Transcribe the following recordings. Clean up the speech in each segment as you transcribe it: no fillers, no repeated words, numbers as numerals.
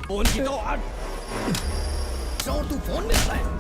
फोन की तो हट जो तू फोन निकला है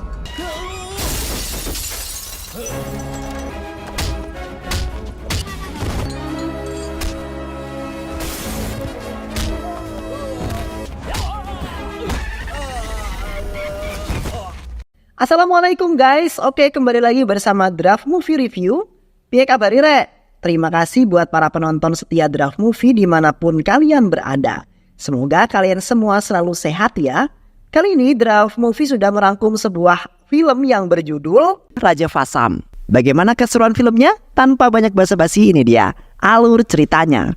Assalamualaikum guys, oke kembali lagi bersama Draft Movie Review. Piye kabar Re? Terima kasih buat para penonton setia Draft Movie dimanapun kalian berada. Semoga kalian semua selalu sehat ya. Kali ini Draft Movie sudah merangkum sebuah film yang berjudul Raja Fasam. Bagaimana keseruan filmnya? Tanpa banyak basa-basi, ini dia alur ceritanya.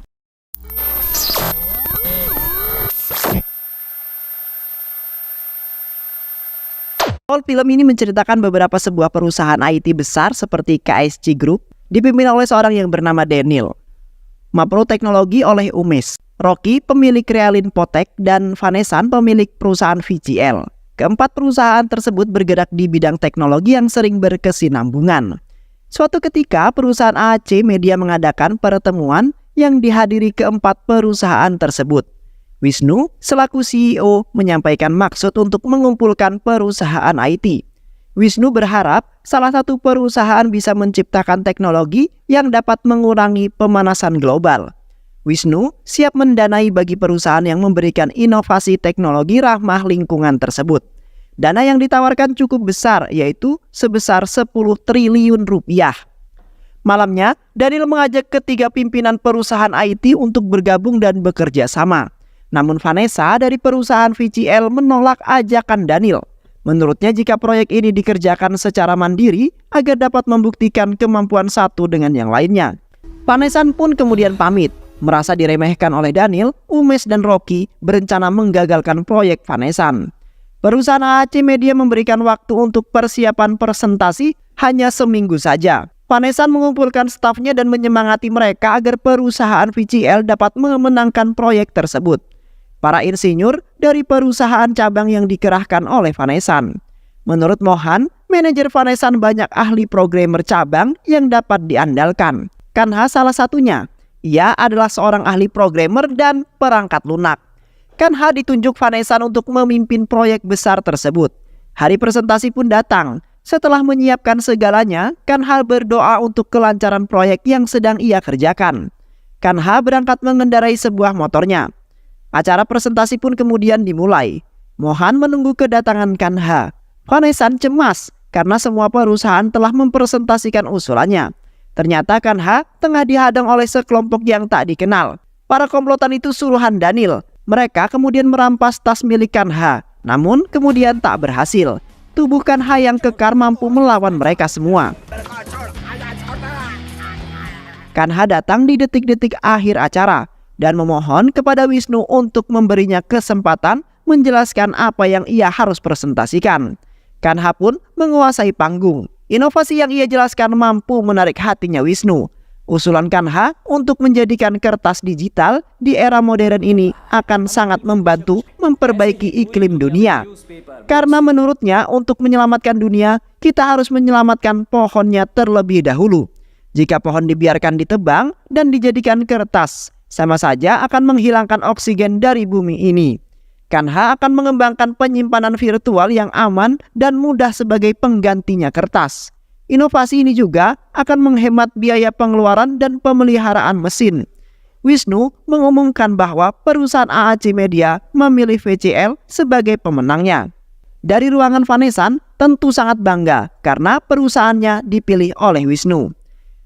Film ini menceritakan beberapa sebuah perusahaan IT besar seperti KSC Group dipimpin oleh seorang yang bernama Daniel, Mapro Teknologi oleh Umesh, Rocky pemilik Realin Potek, dan Vanesan pemilik perusahaan VGL. Keempat perusahaan tersebut bergerak di bidang teknologi yang sering berkesinambungan. Suatu ketika perusahaan AAC Media mengadakan pertemuan yang dihadiri keempat perusahaan tersebut. Wisnu selaku CEO menyampaikan maksud untuk mengumpulkan perusahaan IT. Wisnu berharap salah satu perusahaan bisa menciptakan teknologi yang dapat mengurangi pemanasan global. Wisnu siap mendanai bagi perusahaan yang memberikan inovasi teknologi ramah lingkungan tersebut. Dana yang ditawarkan cukup besar, yaitu sebesar 10 triliun rupiah. Malamnya, Daniel mengajak ketiga pimpinan perusahaan IT untuk bergabung dan bekerja sama. Namun Vanessa dari perusahaan VGL menolak ajakan Daniel. Menurutnya jika proyek ini dikerjakan secara mandiri agar dapat membuktikan kemampuan satu dengan yang lainnya. Vanessa pun kemudian pamit. Merasa diremehkan oleh Daniel, Umesh dan Rocky berencana menggagalkan proyek Vanessa. Perusahaan AAC Media memberikan waktu untuk persiapan presentasi hanya seminggu saja. Vanessa mengumpulkan stafnya dan menyemangati mereka agar perusahaan VGL dapat memenangkan proyek tersebut. Para insinyur dari perusahaan cabang yang dikerahkan oleh Vanessa. Menurut Mohan, manajer Vanessa banyak ahli programmer cabang yang dapat diandalkan. Kanha salah satunya. Ia adalah seorang ahli programmer dan perangkat lunak. Kanha ditunjuk Vanessa untuk memimpin proyek besar tersebut. Hari presentasi pun datang. Setelah menyiapkan segalanya, Kanha berdoa untuk kelancaran proyek yang sedang ia kerjakan. Kanha berangkat mengendarai sebuah motornya. Acara presentasi pun kemudian dimulai. Mohan menunggu kedatangan Kanha. Vanessa cemas karena semua perusahaan telah mempresentasikan usulannya. Ternyata Kanha tengah dihadang oleh sekelompok yang tak dikenal. Para komplotan itu suruhan Daniel. Mereka kemudian merampas tas milik Kanha. Namun kemudian tak berhasil. Tubuh Kanha yang kekar mampu melawan mereka semua. Kanha datang di detik-detik akhir acara dan memohon kepada Wisnu untuk memberinya kesempatan menjelaskan apa yang ia harus presentasikan. Kanha pun menguasai panggung. Inovasi yang ia jelaskan mampu menarik hatinya Wisnu. Usulan Kanha untuk menjadikan kertas digital di era modern ini akan sangat membantu memperbaiki iklim dunia. Karena menurutnya untuk menyelamatkan dunia, kita harus menyelamatkan pohonnya terlebih dahulu. Jika pohon dibiarkan ditebang dan dijadikan kertas, sama saja akan menghilangkan oksigen dari bumi ini. Kanha akan mengembangkan penyimpanan virtual yang aman dan mudah sebagai penggantinya kertas. Inovasi ini juga akan menghemat biaya pengeluaran dan pemeliharaan mesin. Wisnu mengumumkan bahwa perusahaan AAC Media memilih VGL sebagai pemenangnya. Dari ruangan Vanessa tentu sangat bangga karena perusahaannya dipilih oleh Wisnu.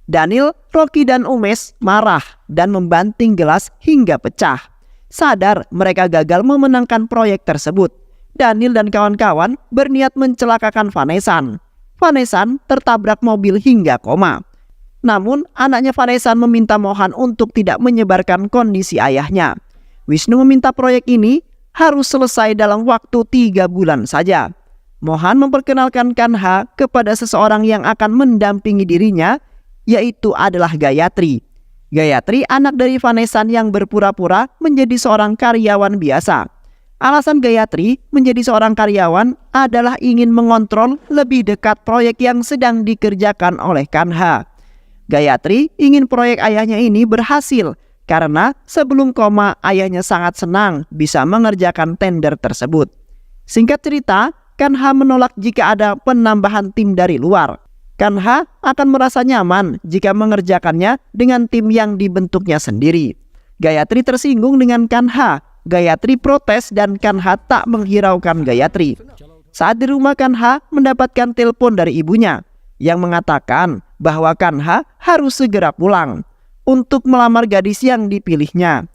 Daniel, Rocky, dan Umesh marah dan membanting gelas hingga pecah. Sadar mereka gagal memenangkan proyek tersebut. Daniel dan kawan-kawan berniat mencelakakan Vanessa. Vanessa tertabrak mobil hingga koma. Namun anaknya Vanessa meminta Mohan untuk tidak menyebarkan kondisi ayahnya. Wisnu meminta proyek ini harus selesai dalam waktu 3 bulan saja. Mohan memperkenalkan Kanha kepada seseorang yang akan mendampingi dirinya, yaitu adalah Gayatri. Gayatri anak dari Vanessa yang berpura-pura menjadi seorang karyawan biasa. Alasan Gayatri menjadi seorang karyawan adalah ingin mengontrol lebih dekat proyek yang sedang dikerjakan oleh Kanha. Gayatri ingin proyek ayahnya ini berhasil karena sebelum koma ayahnya sangat senang bisa mengerjakan tender tersebut. Singkat cerita, Kanha menolak jika ada penambahan tim dari luar. Kanha akan merasa nyaman jika mengerjakannya dengan tim yang dibentuknya sendiri. Gayatri tersinggung dengan Kanha. Gayatri protes dan Kanha tak menghiraukan Gayatri. Saat di rumah, Kanha mendapatkan telepon dari ibunya yang mengatakan bahwa Kanha harus segera pulang untuk melamar gadis yang dipilihnya.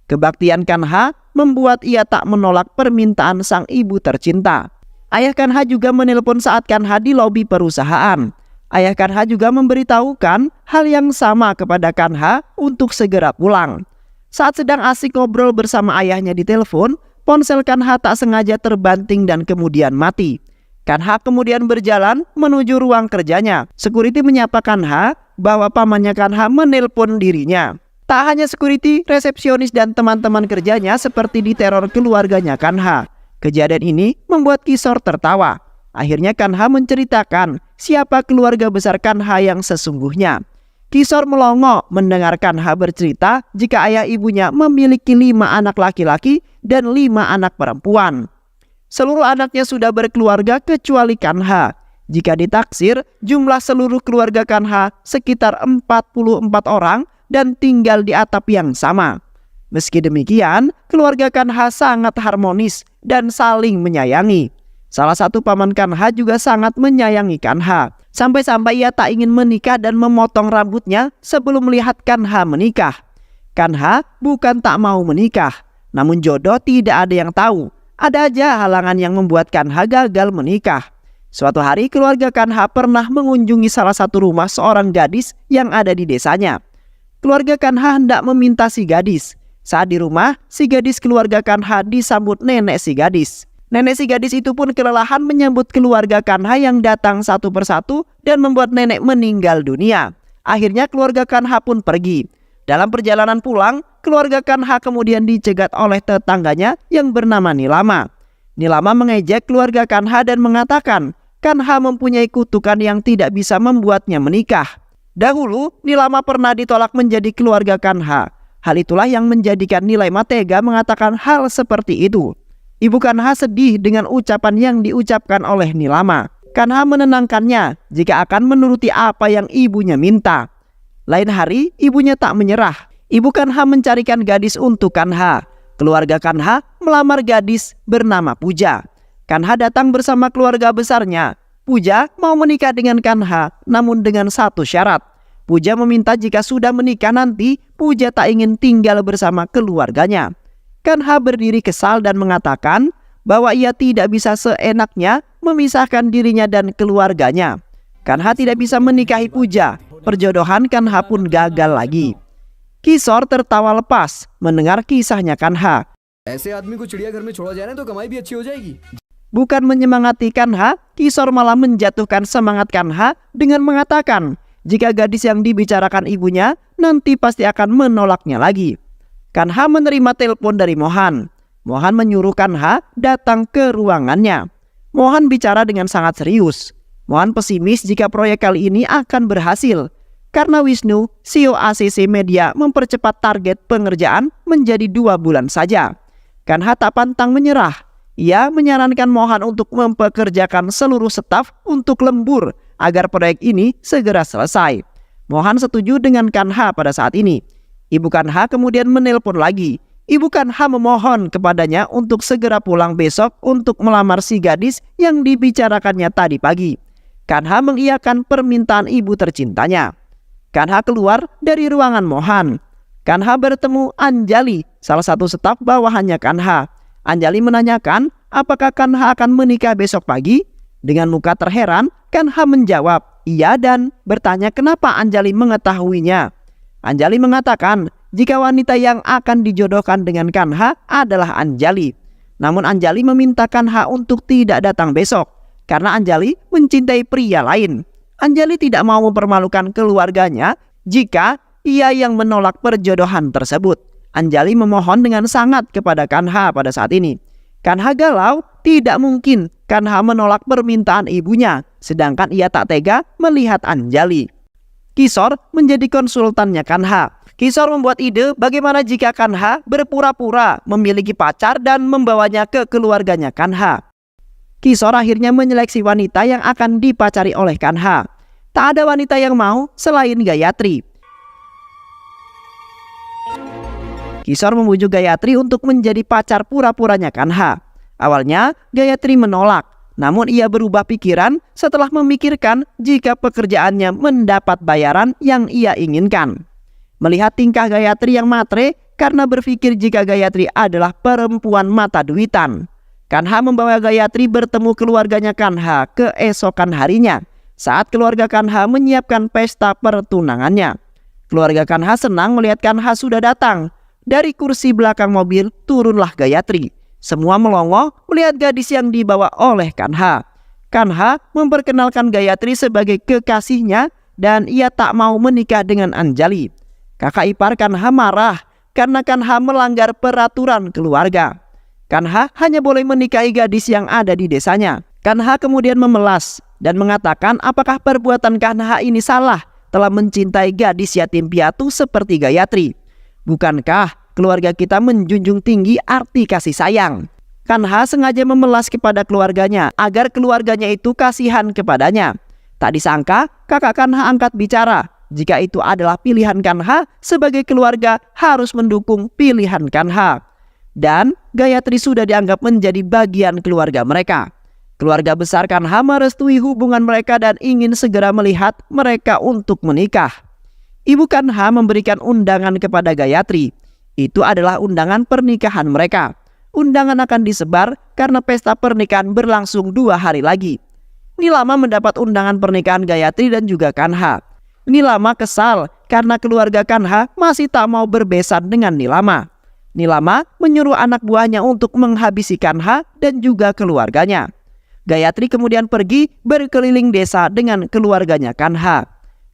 Kebaktian Kanha membuat ia tak menolak permintaan sang ibu tercinta. Ayah Kanha juga menelpon saat Kanha di lobi perusahaan. Ayah Kanha juga memberitahukan hal yang sama kepada Kanha untuk segera pulang. Saat sedang asik ngobrol bersama ayahnya di telepon, ponsel Kanha tak sengaja terbanting dan kemudian mati. Kanha kemudian berjalan menuju ruang kerjanya. Security menyapa Kanha bahwa pamannya Kanha menelpon dirinya. Tak hanya security, resepsionis dan teman-teman kerjanya seperti diteror keluarganya Kanha. Kejadian ini membuat Kisor tertawa. Akhirnya Kanha menceritakan siapa keluarga besar Kanha yang sesungguhnya. Kisor melongo mendengar Kanha bercerita jika ayah ibunya memiliki 5 anak laki-laki dan 5 anak perempuan. Seluruh anaknya sudah berkeluarga kecuali Kanha. Jika ditaksir, jumlah seluruh keluarga Kanha sekitar 44 orang dan tinggal di atap yang sama. Meski demikian, keluarga Kanha sangat harmonis dan saling menyayangi. Salah satu paman Kanha juga sangat menyayangi Kanha. Sampai-sampai ia tak ingin menikah dan memotong rambutnya sebelum melihat Kanha menikah. Kanha bukan tak mau menikah, namun jodoh tidak ada yang tahu. Ada aja halangan yang membuat Kanha gagal menikah. Suatu hari keluarga Kanha pernah mengunjungi salah satu rumah seorang gadis yang ada di desanya. Keluarga Kanha hendak meminta si gadis. Saat di rumah, si gadis keluarga Kanha disambut nenek si gadis. Nenek si gadis itu pun kelelahan menyambut keluarga Kanha yang datang satu persatu dan membuat nenek meninggal dunia. Akhirnya keluarga Kanha pun pergi. Dalam perjalanan pulang, keluarga Kanha kemudian dicegat oleh tetangganya yang bernama Nilama. Nilama mengejek keluarga Kanha dan mengatakan Kanha mempunyai kutukan yang tidak bisa membuatnya menikah. Dahulu, Nilama pernah ditolak menjadi keluarga Kanha. Hal itulah yang menjadikan Nilama tega mengatakan hal seperti itu. Ibu Kanha sedih dengan ucapan yang diucapkan oleh Nilama. Kanha menenangkannya jika akan menuruti apa yang ibunya minta. Lain hari, ibunya tak menyerah. Ibu Kanha mencarikan gadis untuk Kanha. Keluarga Kanha melamar gadis bernama Puja. Kanha datang bersama keluarga besarnya. Puja mau menikah dengan Kanha, namun dengan satu syarat. Puja meminta jika sudah menikah nanti, Puja tak ingin tinggal bersama keluarganya. Kanha berdiri kesal dan mengatakan bahwa ia tidak bisa seenaknya memisahkan dirinya dan keluarganya. Kanha tidak bisa menikahi Puja. Perjodohan Kanha pun gagal lagi. Kisor tertawa lepas mendengar kisahnya Kanha. ऐसे आदमी को चिड़ियाघर में छोड़ा जाए ना तो कमाई भी अच्छी हो जाएगी. Bukan menyemangati Kanha, Kisor malah menjatuhkan semangat Kanha dengan mengatakan jika gadis yang dibicarakan ibunya nanti pasti akan menolaknya lagi. Kanha menerima telepon dari Mohan. Mohan menyuruh Kanha datang ke ruangannya. Mohan bicara dengan sangat serius. Mohan pesimis jika proyek kali ini akan berhasil. Karena Wisnu, CEO ACC Media mempercepat target pengerjaan menjadi 2 bulan saja. Kanha tak pantang menyerah. Ia menyarankan Mohan untuk mempekerjakan seluruh staf untuk lembur agar proyek ini segera selesai. Mohan setuju dengan Kanha pada saat ini. Ibu Kanha kemudian menelpon lagi. Ibu Kanha memohon kepadanya untuk segera pulang besok untuk melamar si gadis yang dibicarakannya tadi pagi. Kanha mengiyakan permintaan ibu tercintanya. Kanha keluar dari ruangan Mohan. Kanha bertemu Anjali, salah satu staf bawahannya Kanha. Anjali menanyakan apakah Kanha akan menikah besok pagi. Dengan muka terheran, Kanha menjawab iya dan bertanya kenapa Anjali mengetahuinya. Anjali mengatakan jika wanita yang akan dijodohkan dengan Kanha adalah Anjali. Namun Anjali meminta Kanha untuk tidak datang besok karena Anjali mencintai pria lain. Anjali tidak mau mempermalukan keluarganya jika ia yang menolak perjodohan tersebut. Anjali memohon dengan sangat kepada Kanha pada saat ini. Kanha galau, tidak mungkin Kanha menolak permintaan ibunya, sedangkan ia tak tega melihat Anjali. Kisor menjadi konsultannya Kanha. Kisor membuat ide bagaimana jika Kanha berpura-pura memiliki pacar dan membawanya ke keluarganya Kanha. Kisor akhirnya menyeleksi wanita yang akan dipacari oleh Kanha. Tak ada wanita yang mau selain Gayatri. Kisor membujuk Gayatri untuk menjadi pacar pura-puranya Kanha. Awalnya Gayatri menolak, namun ia berubah pikiran setelah memikirkan jika pekerjaannya mendapat bayaran yang ia inginkan. Melihat tingkah Gayatri yang matre karena berpikir jika Gayatri adalah perempuan mata duitan, Kanha membawa Gayatri bertemu keluarganya Kanha keesokan harinya saat keluarga Kanha menyiapkan pesta pertunangannya. Keluarga Kanha senang melihat Kanha sudah datang. Dari kursi belakang mobil turunlah Gayatri. Semua melongo melihat gadis yang dibawa oleh Kanha. Kanha memperkenalkan Gayatri sebagai kekasihnya dan ia tak mau menikah dengan Anjali. Kakak ipar Kanha marah karena Kanha melanggar peraturan keluarga. Kanha hanya boleh menikahi gadis yang ada di desanya. Kanha kemudian memelas dan mengatakan apakah perbuatan Kanha ini salah telah mencintai gadis yatim piatu seperti Gayatri. Bukankah keluarga kita menjunjung tinggi arti kasih sayang? Kanha sengaja memelas kepada keluarganya agar keluarganya itu kasihan kepadanya. Tak disangka kakak Kanha angkat bicara. Jika itu adalah pilihan Kanha, sebagai keluarga harus mendukung pilihan Kanha. Dan Gayatri sudah dianggap menjadi bagian keluarga mereka. Keluarga besar Kanha merestui hubungan mereka dan ingin segera melihat mereka untuk menikah. Ibu Kanha memberikan undangan kepada Gayatri. Itu adalah undangan pernikahan mereka. Undangan akan disebar karena pesta pernikahan berlangsung 2 hari lagi. Nilama mendapat undangan pernikahan Gayatri dan juga Kanha. Nilama kesal karena keluarga Kanha masih tak mau berbesan dengan Nilama. Nilama menyuruh anak buahnya untuk menghabisi Kanha dan juga keluarganya. Gayatri kemudian pergi berkeliling desa dengan keluarganya Kanha.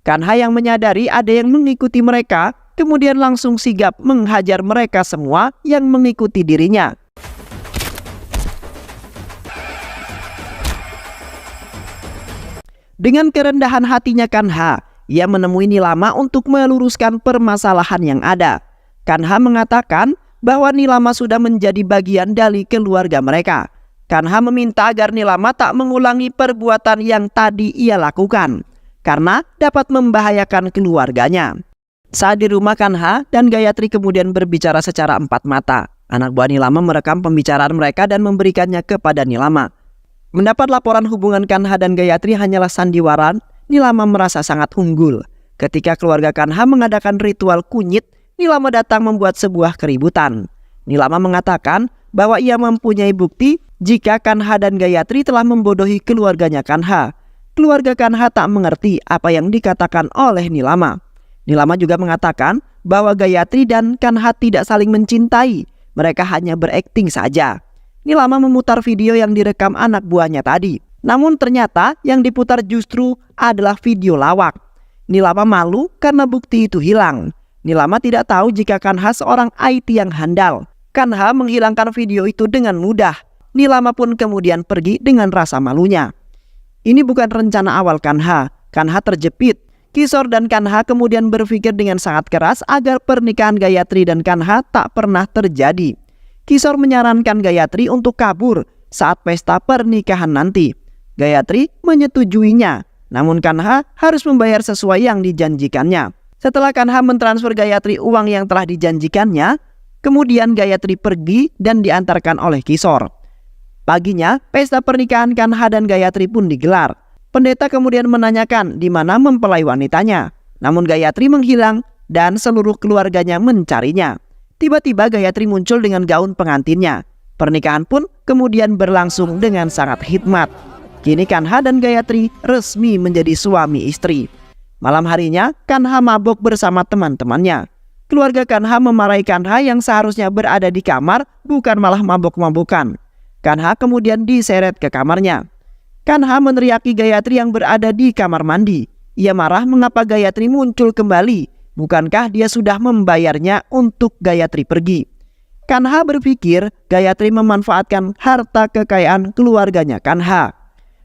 Kanha yang menyadari ada yang mengikuti mereka, kemudian langsung sigap menghajar mereka semua yang mengikuti dirinya. Dengan kerendahan hatinya Kanha, ia menemui Nilama untuk meluruskan permasalahan yang ada. Kanha mengatakan bahwa Nilama sudah menjadi bagian dari keluarga mereka. Kanha meminta agar Nilama tak mengulangi perbuatan yang tadi ia lakukan, karena dapat membahayakan keluarganya. Saat di rumah Kanha dan Gayatri kemudian berbicara secara empat mata. Anak buah Nilama merekam pembicaraan mereka dan memberikannya kepada Nilama. Mendapat laporan hubungan Kanha dan Gayatri hanyalah sandiwara, Nilama merasa sangat unggul. Ketika keluarga Kanha mengadakan ritual kunyit, Nilama datang membuat sebuah keributan. Nilama mengatakan bahwa ia mempunyai bukti jika Kanha dan Gayatri telah membodohi keluarganya Kanha. Keluarga Kanha tak mengerti apa yang dikatakan oleh Nilama. Nilama juga mengatakan bahwa Gayatri dan Kanha tidak saling mencintai. Mereka hanya berakting saja. Nilama memutar video yang direkam anak buahnya tadi. Namun ternyata yang diputar justru adalah video lawak. Nilama malu karena bukti itu hilang. Nilama tidak tahu jika Kanha seorang IT yang handal. Kanha menghilangkan video itu dengan mudah. Nilama pun kemudian pergi dengan rasa malunya. Ini bukan rencana awal Kanha. Kanha terjepit. Kisor dan Kanha kemudian berpikir dengan sangat keras agar pernikahan Gayatri dan Kanha tak pernah terjadi. Kisor menyarankan Gayatri untuk kabur saat pesta pernikahan nanti. Gayatri menyetujuinya, namun Kanha harus membayar sesuai yang dijanjikannya. Setelah Kanha mentransfer Gayatri uang yang telah dijanjikannya, kemudian Gayatri pergi dan diantarkan oleh Kisor. Paginya, pesta pernikahan Kanha dan Gayatri pun digelar. Pendeta kemudian menanyakan di mana mempelai wanitanya. Namun Gayatri menghilang dan seluruh keluarganya mencarinya. Tiba-tiba Gayatri muncul dengan gaun pengantinnya. Pernikahan pun kemudian berlangsung dengan sangat hikmat. Kini Kanha dan Gayatri resmi menjadi suami istri. Malam harinya, Kanha mabok bersama teman-temannya. Keluarga Kanha memarahi Kanha yang seharusnya berada di kamar, bukan malah mabok-mabokan. Kanha kemudian diseret ke kamarnya. Kanha meneriaki Gayatri yang berada di kamar mandi. Ia marah mengapa Gayatri muncul kembali. Bukankah dia sudah membayarnya untuk Gayatri pergi? Kanha berpikir Gayatri memanfaatkan harta kekayaan keluarganya Kanha.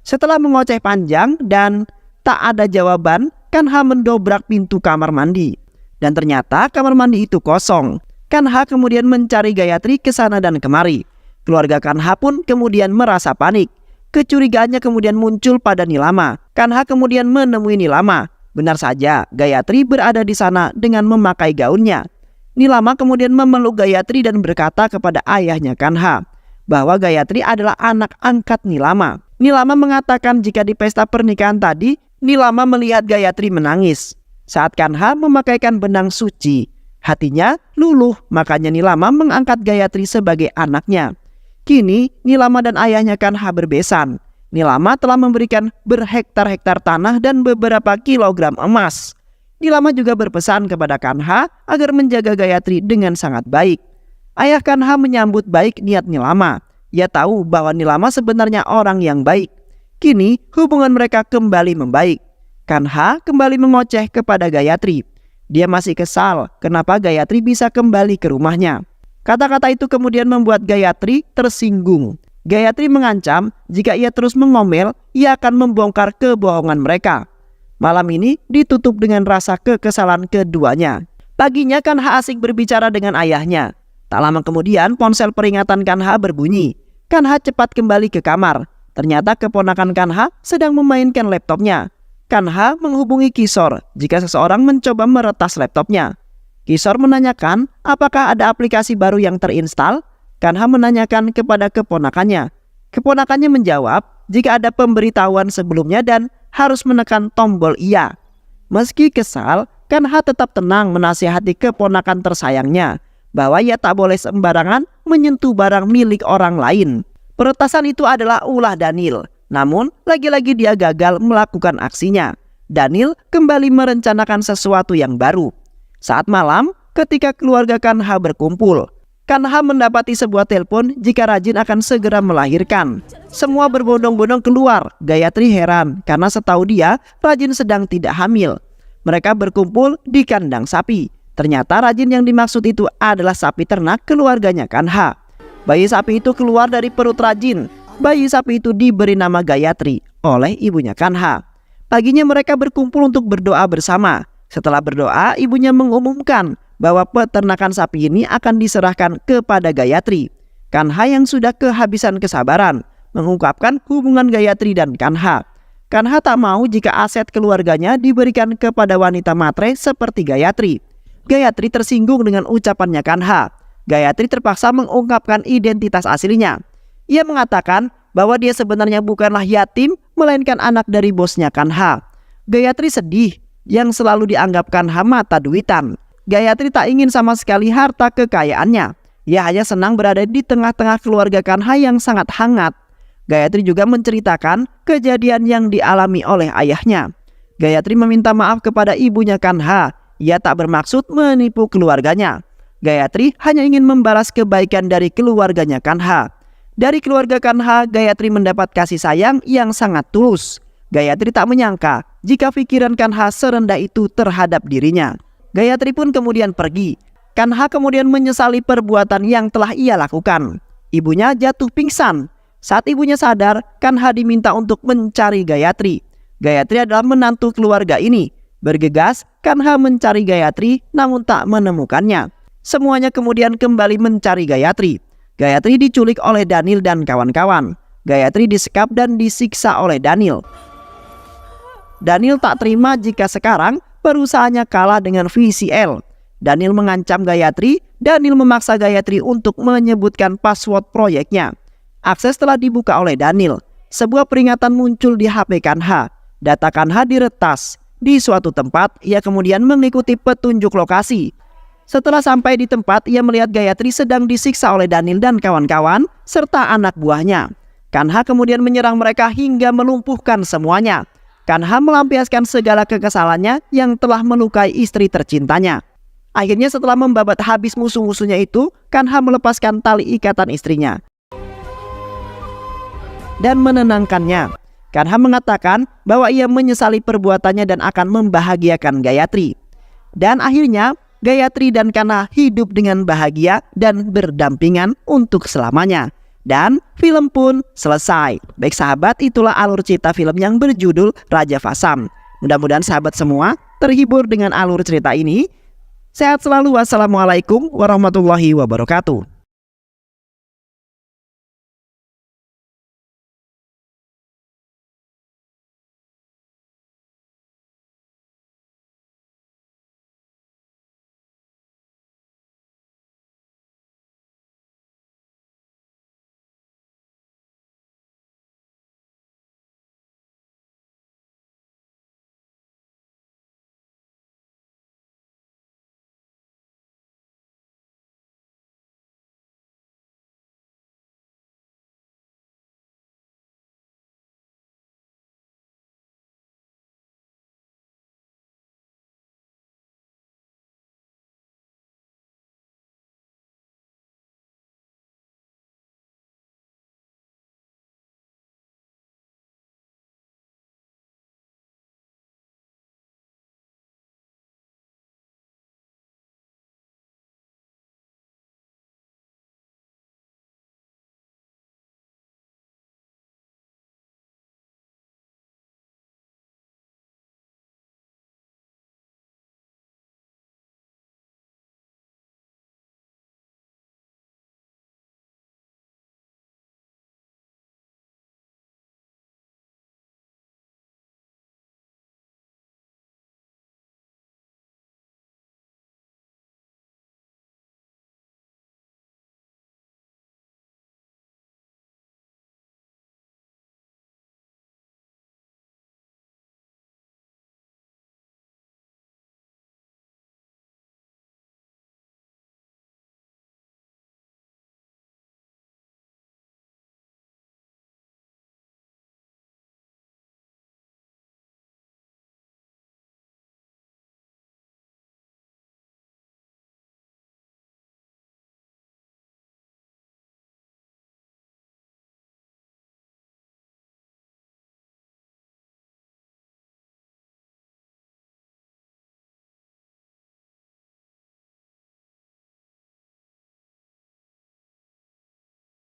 Setelah mengoceh panjang dan tak ada jawaban, Kanha mendobrak pintu kamar mandi. Dan ternyata kamar mandi itu kosong. Kanha kemudian mencari Gayatri ke sana dan kemari. Keluarga Kanha pun kemudian merasa panik. Kecurigaannya kemudian muncul pada Nilama. Kanha kemudian menemui Nilama. Benar saja, Gayatri berada di sana dengan memakai gaunnya. Nilama kemudian memeluk Gayatri dan berkata kepada ayahnya Kanha bahwa Gayatri adalah anak angkat Nilama. Nilama mengatakan jika di pesta pernikahan tadi, Nilama melihat Gayatri menangis saat Kanha memakaikan benang suci. Hatinya luluh, makanya Nilama mengangkat Gayatri sebagai anaknya. Kini Nilama dan ayahnya Kanha berbesan. Nilama telah memberikan berhektar-hektar tanah dan beberapa kilogram emas. Nilama juga berpesan kepada Kanha agar menjaga Gayatri dengan sangat baik. Ayah Kanha menyambut baik niat Nilama. Ia tahu bahwa Nilama sebenarnya orang yang baik. Kini hubungan mereka kembali membaik. Kanha kembali mengoceh kepada Gayatri. Dia masih kesal kenapa Gayatri bisa kembali ke rumahnya. Kata-kata itu kemudian membuat Gayatri tersinggung. Gayatri mengancam jika ia terus mengomel, ia akan membongkar kebohongan mereka. Malam ini ditutup dengan rasa kekesalan keduanya. Paginya Kanha asik berbicara dengan ayahnya. Tak lama kemudian ponsel peringatan Kanha berbunyi. Kanha cepat kembali ke kamar. Ternyata keponakan Kanha sedang memainkan laptopnya. Kanha menghubungi Kishore jika seseorang mencoba meretas laptopnya. Kishore menanyakan apakah ada aplikasi baru yang terinstal. Kanha menanyakan kepada keponakannya. Keponakannya menjawab jika ada pemberitahuan sebelumnya dan harus menekan tombol iya. Meski kesal, Kanha tetap tenang menasihati keponakan tersayangnya bahwa ia tak boleh sembarangan menyentuh barang milik orang lain. Peretasan itu adalah ulah Daniel, namun lagi-lagi dia gagal melakukan aksinya. Daniel kembali merencanakan sesuatu yang baru. Saat malam, ketika keluarga Kanha berkumpul, Kanha mendapati sebuah telepon jika Rajin akan segera melahirkan. Semua berbondong-bondong keluar. Gayatri heran karena setahu dia Rajin sedang tidak hamil. Mereka berkumpul di kandang sapi. Ternyata Rajin yang dimaksud itu adalah sapi ternak keluarganya Kanha. Bayi sapi itu keluar dari perut Rajin. Bayi sapi itu diberi nama Gayatri oleh ibunya Kanha. Paginya mereka berkumpul untuk berdoa bersama. Setelah berdoa, ibunya mengumumkan bahwa peternakan sapi ini akan diserahkan kepada Gayatri. Kanha yang sudah kehabisan kesabaran mengungkapkan hubungan Gayatri dan Kanha. Kanha tak mau jika aset keluarganya diberikan kepada wanita matre seperti Gayatri. Gayatri tersinggung dengan ucapannya Kanha. Gayatri terpaksa mengungkapkan identitas aslinya. Ia mengatakan bahwa dia sebenarnya bukanlah yatim, melainkan anak dari bosnya Kanha. Gayatri sedih yang selalu dianggap Kanha mata duitan. Gayatri tak ingin sama sekali harta kekayaannya. Ia hanya senang berada di tengah-tengah keluarga Kanha yang sangat hangat. Gayatri juga menceritakan kejadian yang dialami oleh ayahnya. Gayatri meminta maaf kepada ibunya Kanha. Ia tak bermaksud menipu keluarganya. Gayatri hanya ingin membalas kebaikan dari keluarganya Kanha. Dari keluarga Kanha, Gayatri mendapat kasih sayang yang sangat tulus. Gayatri tak menyangka jika pikiran Kanha serendah itu terhadap dirinya. Gayatri pun kemudian pergi. Kanha kemudian menyesali perbuatan yang telah ia lakukan. Ibunya jatuh pingsan. Saat ibunya sadar, Kanha diminta untuk mencari Gayatri. Gayatri adalah menantu keluarga ini. Bergegas, Kanha mencari Gayatri namun tak menemukannya. Semuanya kemudian kembali mencari Gayatri. Gayatri diculik oleh Daniel dan kawan-kawan. Gayatri disekap dan disiksa oleh Daniel. Daniel tak terima jika sekarang perusahaannya kalah dengan VCL. Daniel mengancam Gayatri. Daniel memaksa Gayatri untuk menyebutkan password proyeknya. Akses telah dibuka oleh Daniel. Sebuah peringatan muncul di HP Kanha. Data Kanha diretas. Di suatu tempat, ia kemudian mengikuti petunjuk lokasi. Setelah sampai di tempat, ia melihat Gayatri sedang disiksa oleh Daniel dan kawan-kawan serta anak buahnya. Kanha kemudian menyerang mereka hingga melumpuhkan semuanya. Kanha melampiaskan segala kekesalannya yang telah melukai istri tercintanya. Akhirnya setelah membabat habis musuh-musuhnya itu, Kanha melepaskan tali ikatan istrinya dan menenangkannya. Kanha mengatakan bahwa ia menyesali perbuatannya dan akan membahagiakan Gayatri. Dan akhirnya Gayatri dan Kanha hidup dengan bahagia dan berdampingan untuk selamanya. Dan film pun selesai. Baik sahabat, itulah alur cerita film yang berjudul Raja Vasam. Mudah-mudahan sahabat semua terhibur dengan alur cerita ini. Sehat selalu. Wassalamualaikum warahmatullahi wabarakatuh.